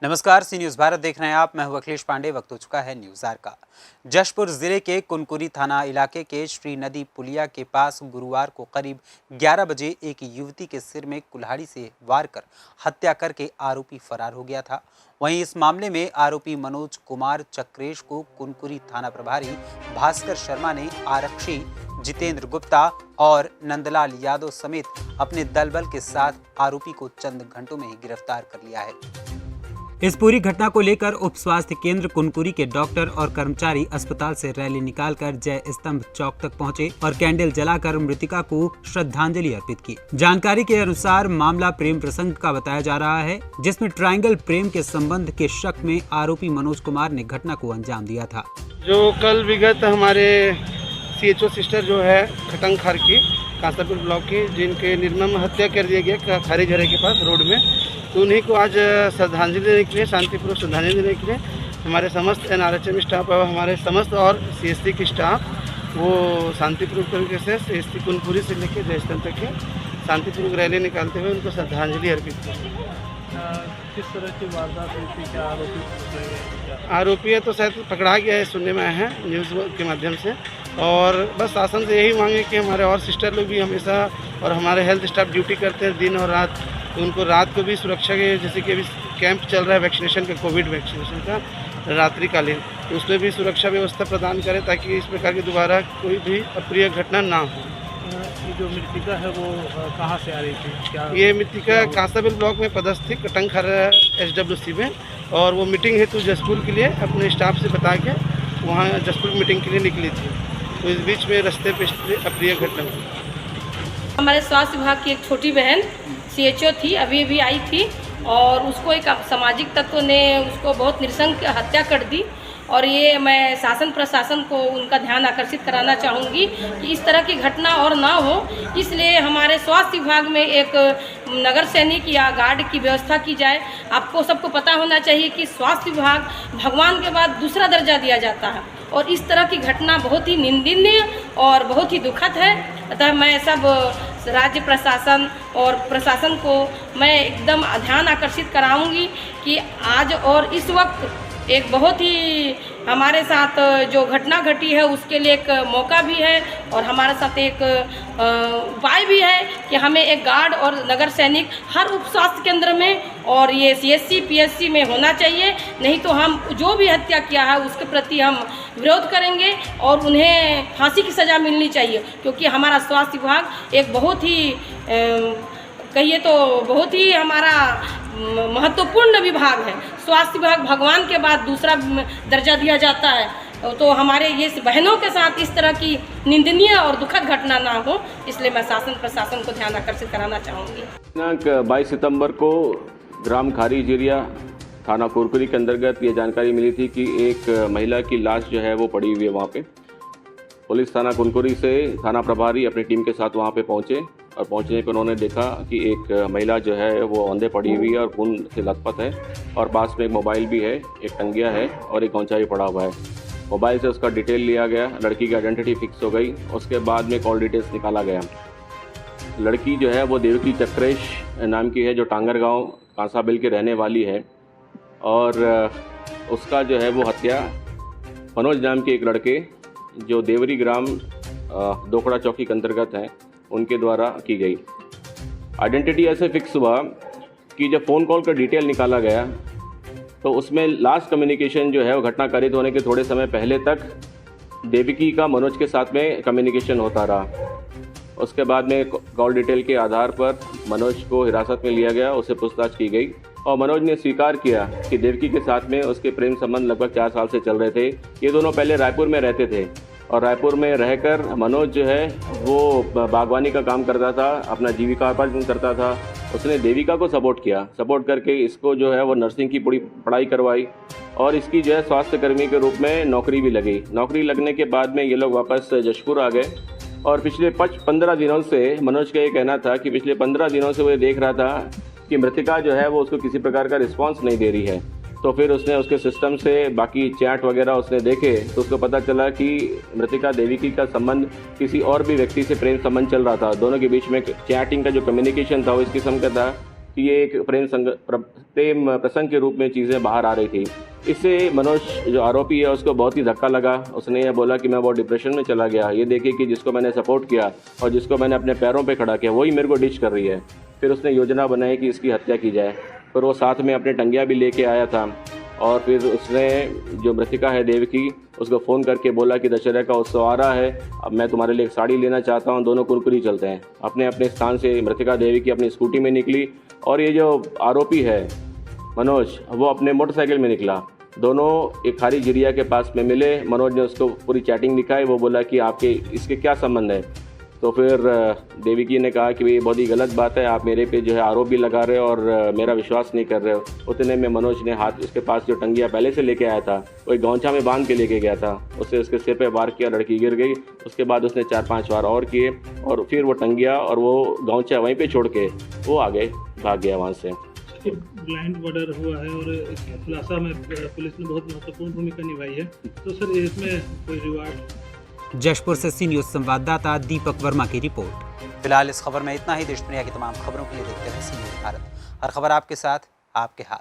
नमस्कार, सी न्यूज़ भारत देख रहे हैं आप। मैं हूं अखिलेश पांडे। वक्त हो चुका है न्यूज़ आर का। जशपुर जिले के कुनकुरी थाना इलाके के श्री नदी पुलिया के पास गुरुवार को करीब 11 बजे एक युवती के सिर में कुल्हाड़ी से वार कर हत्या करके आरोपी फरार हो गया था। वहीं इस मामले में आरोपी मनोज कुमार चक्रेश को कुनकुरी थाना प्रभारी भास्कर शर्मा ने आरक्षी जितेंद्र गुप्ता और नंदलाल यादव समेत अपने दलबल के साथ आरोपी को चंद घंटों में ही गिरफ्तार कर लिया है। इस पूरी घटना को लेकर उप स्वास्थ्य केंद्र कुनकुरी के डॉक्टर और कर्मचारी अस्पताल से रैली निकालकर जय स्तंभ चौक तक पहुंचे और कैंडल जलाकर मृतिका को श्रद्धांजलि अर्पित की। जानकारी के अनुसार मामला प्रेम प्रसंग का बताया जा रहा है, जिसमें ट्रायंगल प्रेम के संबंध के शक में आरोपी मनोज कुमार ने घटना को अंजाम दिया था। जो कल विगत हमारे CHO सिस्टर जो है खटंगखार की कांसापुर ब्लॉक की, जिनके निर्मम हत्या कर दिया गया खारी झरे के पास रोड में, तो उन्हीं को आज श्रद्धांजलि देने के लिए, शांतिपूर्वक श्रद्धांजलि देने के लिए हमारे समस्त NRHM स्टाफ और हमारे समस्त और CSC की स्टाफ वो शांतिपूर्वक तरीके से CSC कुनकुरी से लेकर जय स्तंभ तक के शांतिपूर्वक रैली निकालते हुए उनको श्रद्धांजलि अर्पित की। किस तरह की वारदात हुई थी? क्या आरोपी है तो शायद पकड़ा गया है, सुनने में आया है न्यूज़ के माध्यम से। और बस शासन से यही मांगे कि हमारे और सिस्टर लोग भी हमेशा और हमारे हेल्थ स्टाफ ड्यूटी करते हैं दिन और रात, तो उनको रात को भी सुरक्षा के, जैसे कि अभी कैंप चल रहा है वैक्सीनेशन का, कोविड वैक्सीनेशन का रात्रिकालीन, तो उसमें भी सुरक्षा व्यवस्था प्रदान करें ताकि इस प्रकार की दोबारा कोई भी अप्रिय घटना ना हो। ये जो मृतिका है वो कहाँ से आ रही थी? क्या ये मृतिका कांसाबेल ब्लॉक में पदस्थ थी, कटंगखार SWC में, और वो मीटिंग हेतु जसपुर के लिए अपने स्टाफ से बता के वहाँ जसपुर मीटिंग के लिए निकली थी, तो इस बीच में रास्ते पे अप्रिय घटना हुई। हमारे स्वास्थ्य विभाग की एक छोटी बहन CHO थी, अभी आई थी, और उसको एक सामाजिक तत्व ने उसको बहुत नृशंस हत्या कर दी। और ये मैं शासन प्रशासन को उनका ध्यान आकर्षित कराना चाहूँगी कि इस तरह की घटना और ना हो, इसलिए हमारे स्वास्थ्य विभाग में एक नगर सैनिक या गार्ड की व्यवस्था की जाए। आपको सबको पता होना चाहिए कि स्वास्थ्य विभाग भगवान के बाद दूसरा दर्जा दिया जाता है, और इस तरह की घटना बहुत ही निंदनीय और बहुत ही दुखद है। अतः मैं सब राज्य प्रशासन और प्रशासन को मैं एकदम ध्यान आकर्षित कराऊंगी कि आज और इस वक्त एक बहुत ही हमारे साथ जो घटना घटी है उसके लिए एक मौका भी है, और हमारे साथ एक उपाय भी है कि हमें एक गार्ड और नगर सैनिक हर उप स्वास्थ्य केंद्र में और ये CSC PSC में होना चाहिए। नहीं तो हम जो भी हत्या किया है उसके प्रति हम विरोध करेंगे और उन्हें फांसी की सज़ा मिलनी चाहिए, क्योंकि हमारा स्वास्थ्य विभाग एक बहुत ही कहिए तो बहुत ही हमारा महत्वपूर्ण विभाग है। स्वास्थ्य विभाग भगवान के बाद दूसरा दर्जा दिया जाता है, तो हमारे ये बहनों के साथ इस तरह की निंदनीय और दुखद घटना ना हो, इसलिए मैं शासन प्रशासन को ध्यान आकर्षित कराना चाहूँगी। दिनांक 22 सितंबर को ग्राम खारी झरिया थाना कुनकुरी के अंतर्गत ये जानकारी मिली थी कि एक महिला की लाश जो है वो पड़ी हुई है वहाँ पे। पुलिस थाना कुनकुरी से थाना प्रभारी अपनी टीम के साथ वहाँ पे पहुँचे, और पहुंचने पर उन्होंने देखा कि एक महिला जो है वो औंधे पड़ी हुई है और खून से लथपथ है, और पास में एक मोबाइल भी है, एक टंगिया है और एक गौंचा भी पड़ा हुआ है। मोबाइल से उसका डिटेल लिया गया, लड़की की आइडेंटिटी फिक्स हो गई। उसके बाद में कॉल डिटेल्स निकाला गया। लड़की जो है वो देवकी चक्रेश नाम की है, जो टांगर गांव कांसाबेल की रहने वाली है, और उसका जो है वो हत्या मनोज नाम के एक लड़के जो देवरी ग्राम दोखड़ा चौकी के अंतर्गत हैं उनके द्वारा की गई। आइडेंटिटी ऐसे फिक्स हुआ कि जब फ़ोन कॉल का डिटेल निकाला गया तो उसमें लास्ट कम्युनिकेशन जो है वो घटना कारित होने के थोड़े समय पहले तक देवकी का मनोज के साथ में कम्युनिकेशन होता रहा। उसके बाद में कॉल डिटेल के आधार पर मनोज को हिरासत में लिया गया, उससे पूछताछ की गई, और मनोज ने स्वीकार किया कि देवकी के साथ में उसके प्रेम संबंध लगभग 4 साल से चल रहे थे। ये दोनों पहले रायपुर में रहते थे, और रायपुर में रहकर मनोज जो है वो बागवानी का काम करता था, अपना जीविकापार्जन करता था। उसने देविका को सपोर्ट करके इसको जो है वो नर्सिंग की पूरी पढ़ाई करवाई, और इसकी जो है स्वास्थ्य कर्मी के रूप में नौकरी भी लगी। नौकरी लगने के बाद में ये लोग वापस जशपुर आ गए, और पिछले 15 दिनों से मनोज का ये कहना था कि पिछले 15 दिनों से वो ये देख रहा था कि मृतिका जो है वो उसको किसी प्रकार का रिस्पॉन्स नहीं दे रही है। तो फिर उसने उसके सिस्टम से बाकी चैट वगैरह उसने देखे तो उसको पता चला कि मृतिका देविकी का संबंध किसी और भी व्यक्ति से प्रेम संबंध चल रहा था। दोनों के बीच में चैटिंग का जो कम्युनिकेशन था वो इस किस्म का था कि ये एक प्रेम प्रसंग के रूप में चीज़ें बाहर आ रही थी। इससे मनोज जो आरोपी है उसको बहुत ही धक्का लगा। उसने ये बोला कि मैं बहुत डिप्रेशन में चला गया, ये देखिए कि जिसको मैंने सपोर्ट किया और जिसको मैंने अपने पैरों पे खड़ा किया वही मेरे को डिच कर रही है। फिर उसने योजना बनाई कि इसकी हत्या की जाए, पर वो साथ में अपने टंगिया भी लेके आया था। और फिर उसने जो मृतिका है देवकी, उसको फ़ोन करके बोला कि दशहरा का उत्सव आ रहा है, अब मैं तुम्हारे लिए एक साड़ी लेना चाहता हूँ, दोनों कुरकुरी चलते हैं। अपने अपने स्थान से मृतिका देवकी अपनी स्कूटी में निकली और ये जो आरोपी है मनोज, वो अपने मोटरसाइकिल में निकला। दोनों एक खारी झिरिया के पास में मिले। मनोज ने उसको पूरी चैटिंग दिखाई। वो बोला कि आपके इसके क्या संबंध है। तो फिर देवकी ने कहा कि ये बहुत ही गलत बात है, आप मेरे पे जो है आरोप भी लगा रहे हो और मेरा विश्वास नहीं कर रहे हो। उतने में मनोज ने हाथ उसके पास जो टंगिया पहले से लेके आया था वो एक गौंछा में बांध के लेके गया था, उससे उसके सिर पे वार किया, लड़की गिर गई। उसके बाद उसने 4-5 वार और किए और फिर वो टंगिया और वो गौंछा वहीं पे छोड़ के वो आगे भाग गया वहाँ से। ब्लाइंड मर्डर हुआ है और इसके खुलासा में पुलिस ने बहुत महत्वपूर्ण भूमिका निभाई है, तो सर इसमें कोई रिवार्ड? जशपुर से सी न्यूज़ संवाददाता दीपक वर्मा की रिपोर्ट। फिलहाल इस खबर में इतना ही। देश दुनिया की तमाम खबरों के लिए देखते रहिए सी न्यूज़ भारत। हर खबर आपके साथ, आपके हाथ।